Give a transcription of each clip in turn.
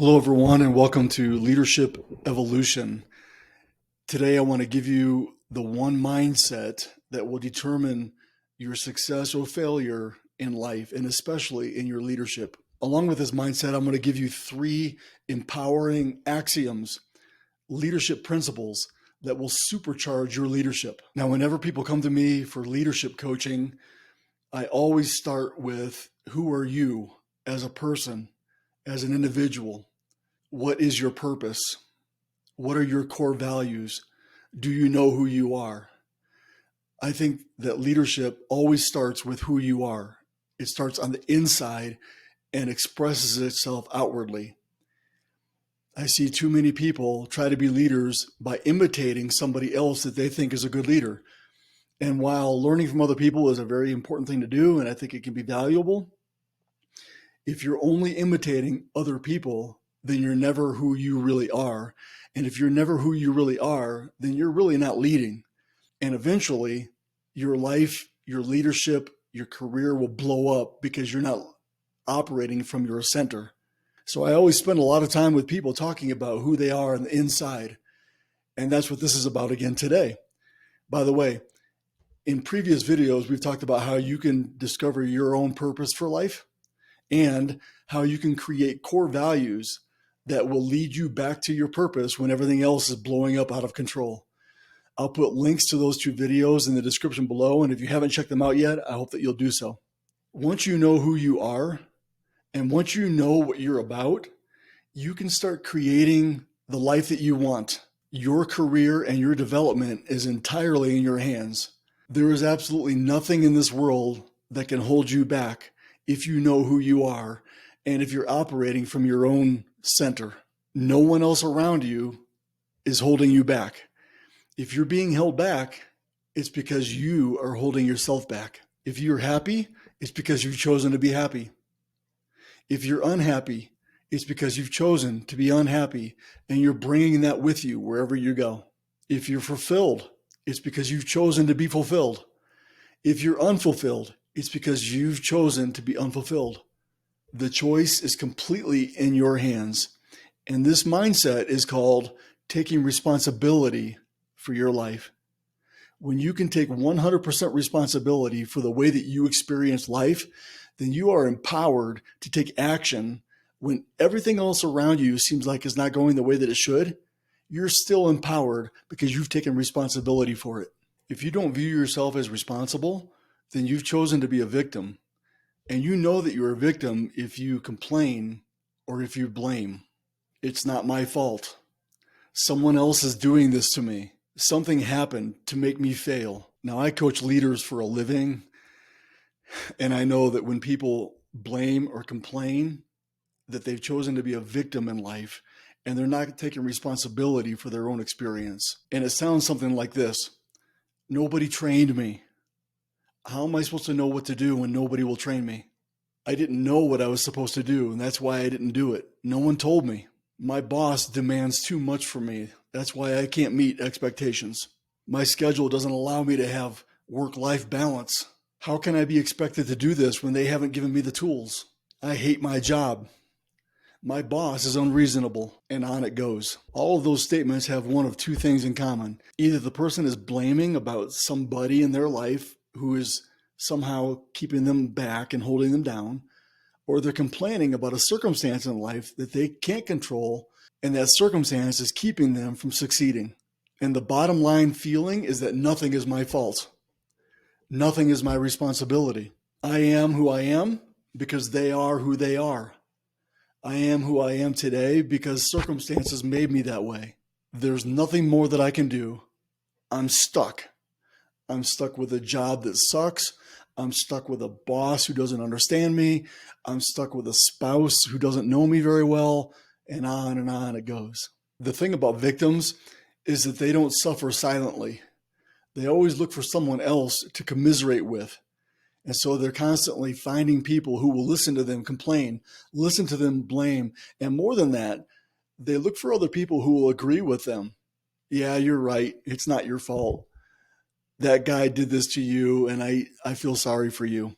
Hello, everyone, and welcome to Leadership Evolution. Today, I want to give you the one mindset that will determine your success or failure in life, and especially in your leadership. Along with this mindset, I'm going to give you three empowering axioms, leadership principles that will supercharge your leadership. Now, whenever people come to me for leadership coaching, I always start with, who are you as a person, as an individual? What is your purpose? What are your core values? Do you know who you are? I think that leadership always starts with who you are. It starts on the inside and expresses itself outwardly. I see too many people try to be leaders by imitating somebody else that they think is a good leader. And while learning from other people is a very important thing to do, and I think it can be valuable, if you're only imitating other people, then you're never who you really are. And if you're never who you really are, then you're really not leading. And eventually, your life, your leadership, your career will blow up because you're not operating from your center. So I always spend a lot of time with people talking about who they are on the inside. And that's what this is about again today. By the way, in previous videos, we've talked about how you can discover your own purpose for life and how you can create core values that will lead you back to your purpose when everything else is blowing up out of control. I'll put links to those two videos in the description below, and if you haven't checked them out yet, I hope that you'll do so. Once you know who you are, and once you know what you're about, you can start creating the life that you want. Your career and your development is entirely in your hands. There is absolutely nothing in this world that can hold you back if you know who you are and if you're operating from your own center. No one else around you is holding you back. If you're being held back, it's because you are holding yourself back. If you're happy, it's because you've chosen to be happy. If you're unhappy, it's because you've chosen to be unhappy and you're bringing that with you wherever you go. If you're fulfilled, it's because you've chosen to be fulfilled. If you're unfulfilled, it's because you've chosen to be unfulfilled. The choice is completely in your hands. And this mindset is called taking responsibility for your life. When you can take 100% responsibility for the way that you experience life, then you are empowered to take action when everything else around you seems like it's not going the way that it should. You're still empowered because you've taken responsibility for it. If you don't view yourself as responsible, then you've chosen to be a victim. And you know that you're a victim if you complain or if you blame. It's not my fault. Someone else is doing this to me. Something happened to make me fail. Now, I coach leaders for a living, and I know that when people blame or complain, that they've chosen to be a victim in life, and they're not taking responsibility for their own experience. And it sounds something like this: nobody trained me. How am I supposed to know what to do when nobody will train me? I didn't know what I was supposed to do, and that's why I didn't do it. No one told me. My boss demands too much from me. That's why I can't meet expectations. My schedule doesn't allow me to have work-life balance. How can I be expected to do this when they haven't given me the tools? I hate my job. My boss is unreasonable, and on it goes. All of those statements have one of two things in common. Either the person is blaming about somebody in their life who is somehow keeping them back and holding them down, or they're complaining about a circumstance in life that they can't control, and that circumstance is keeping them from succeeding. And the bottom line feeling is that nothing is my fault. Nothing is my responsibility. I am who I am because they are who they are. I am who I am today because circumstances made me that way. There's nothing more that I can do. I'm stuck. I'm stuck with a job that sucks. I'm stuck with a boss who doesn't understand me. I'm stuck with a spouse who doesn't know me very well, and on it goes. The thing about victims is that they don't suffer silently. They always look for someone else to commiserate with. And so they're constantly finding people who will listen to them complain, listen to them blame. And more than that, they look for other people who will agree with them. Yeah, you're right. It's not your fault. That guy did this to you, and I feel sorry for you.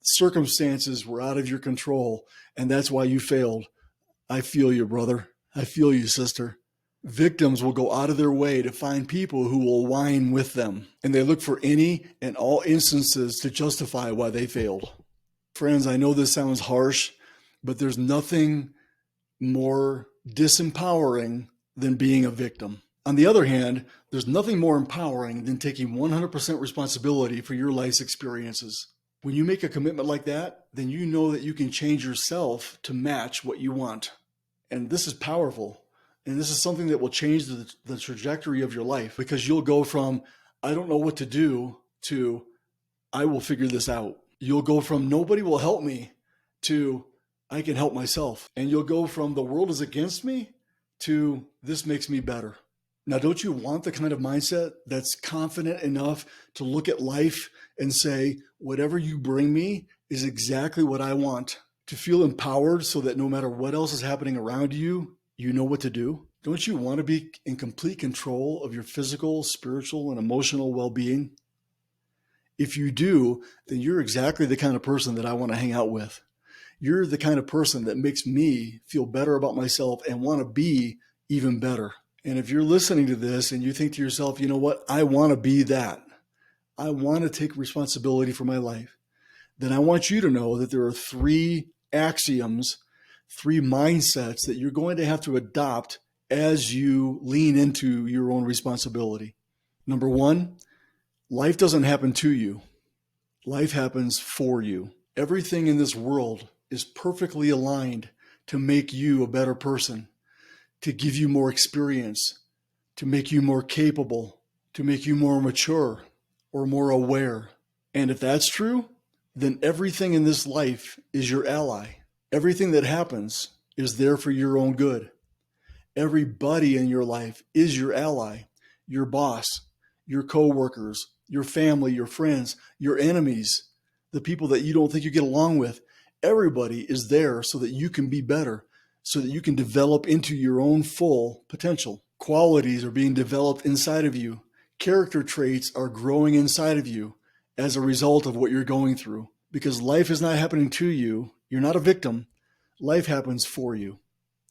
Circumstances were out of your control, and that's why you failed. I feel you, brother. I feel you, sister. Victims will go out of their way to find people who will whine with them, and they look for any and all instances to justify why they failed. Friends, I know this sounds harsh, but there's nothing more disempowering than being a victim. On the other hand, there's nothing more empowering than taking 100% responsibility for your life's experiences. When you make a commitment like that, then you know that you can change yourself to match what you want. And this is powerful. And this is something that will change the trajectory of your life, because you'll go from, I don't know what to do, to, I will figure this out. You'll go from, nobody will help me, to, I can help myself. And you'll go from, the world is against me, to, this makes me better. Now, don't you want the kind of mindset that's confident enough to look at life and say, whatever you bring me is exactly what I want? To feel empowered so that no matter what else is happening around you, you know what to do? Don't you want to be in complete control of your physical, spiritual, and emotional well-being? If you do, then you're exactly the kind of person that I want to hang out with. You're the kind of person that makes me feel better about myself and want to be even better. And if you're listening to this and you think to yourself, you know what, I want to be that. I want to take responsibility for my life. Then I want you to know that there are 3 axioms, 3 mindsets that you're going to have to adopt as you lean into your own responsibility. Number 1, life doesn't happen to you. Life happens for you. Everything in this world is perfectly aligned to make you a better person, to give you more experience, to make you more capable, to make you more mature or more aware. And if that's true, then everything in this life is your ally. Everything that happens is there for your own good. Everybody in your life is your ally, your boss, your coworkers, your family, your friends, your enemies, the people that you don't think you get along with. Everybody is there so that you can be better, so that you can develop into your own full potential. Qualities are being developed inside of you. Character traits are growing inside of you as a result of what you're going through, because life is not happening to you. You're not a victim. Life happens for you.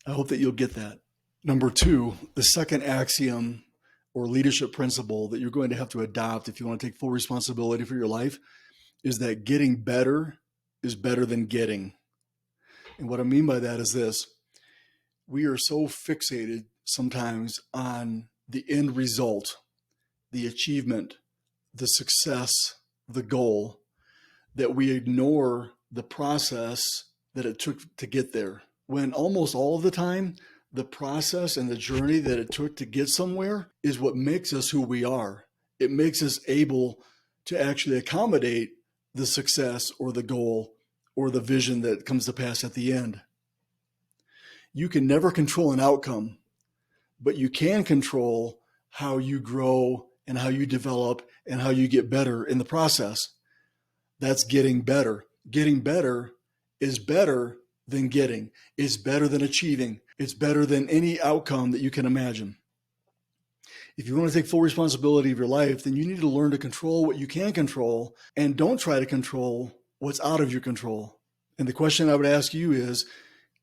I hope that you'll get that. Number 2, the second axiom or leadership principle that you're going to have to adopt if you want to take full responsibility for your life is that getting better is better than getting. And what I mean by that is this: we are so fixated sometimes on the end result, the achievement, the success, the goal, that we ignore the process that it took to get there. When almost all of the time, the process and the journey that it took to get somewhere is what makes us who we are. It makes us able to actually accommodate the success or the goal or the vision that comes to pass at the end. You can never control an outcome, but you can control how you grow and how you develop and how you get better in the process. That's getting better. Getting better is better than getting. It's better than achieving. It's better than any outcome that you can imagine. If you want to take full responsibility of your life, then you need to learn to control what you can control and don't try to control what's out of your control. And the question I would ask you is,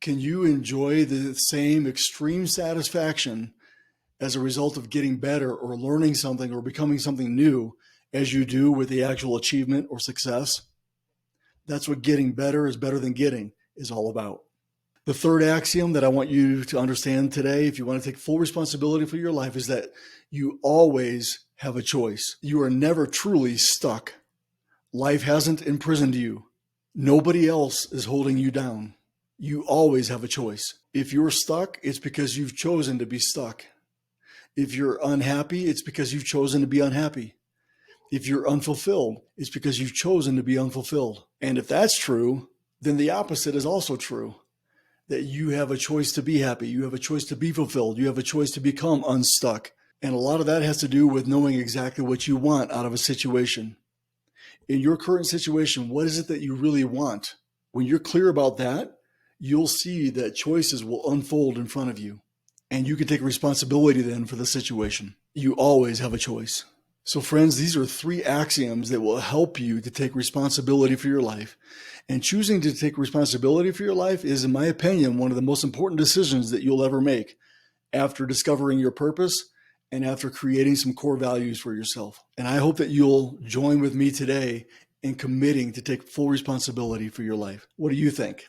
can you enjoy the same extreme satisfaction as a result of getting better or learning something or becoming something new as you do with the actual achievement or success? That's what getting better is better than getting is all about. The third axiom that I want you to understand today, if you want to take full responsibility for your life, is that you always have a choice. You are never truly stuck. Life hasn't imprisoned you. Nobody else is holding you down. You always have a choice. If you're stuck, it's because you've chosen to be stuck. If you're unhappy, it's because you've chosen to be unhappy. If you're unfulfilled, it's because you've chosen to be unfulfilled. And if that's true, then the opposite is also true. That you have a choice to be happy. You have a choice to be fulfilled. You have a choice to become unstuck. And a lot of that has to do with knowing exactly what you want out of a situation. In your current situation, what is it that you really want? When you're clear about that, you'll see that choices will unfold in front of you. And you can take responsibility then for the situation. You always have a choice. So friends, these are 3 axioms that will help you to take responsibility for your life. And choosing to take responsibility for your life is, in my opinion, one of the most important decisions that you'll ever make after discovering your purpose and after creating some core values for yourself. And I hope that you'll join with me today in committing to take full responsibility for your life. What do you think?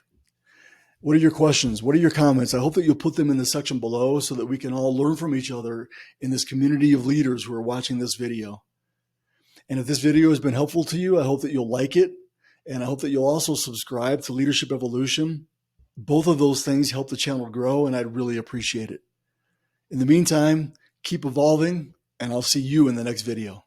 What are your questions? What are your comments? I hope that you'll put them in the section below so that we can all learn from each other in this community of leaders who are watching this video. And if this video has been helpful to you, I hope that you'll like it. And I hope that you'll also subscribe to Leadership Evolution. Both of those things help the channel grow, and I'd really appreciate it. In the meantime, keep evolving, and I'll see you in the next video.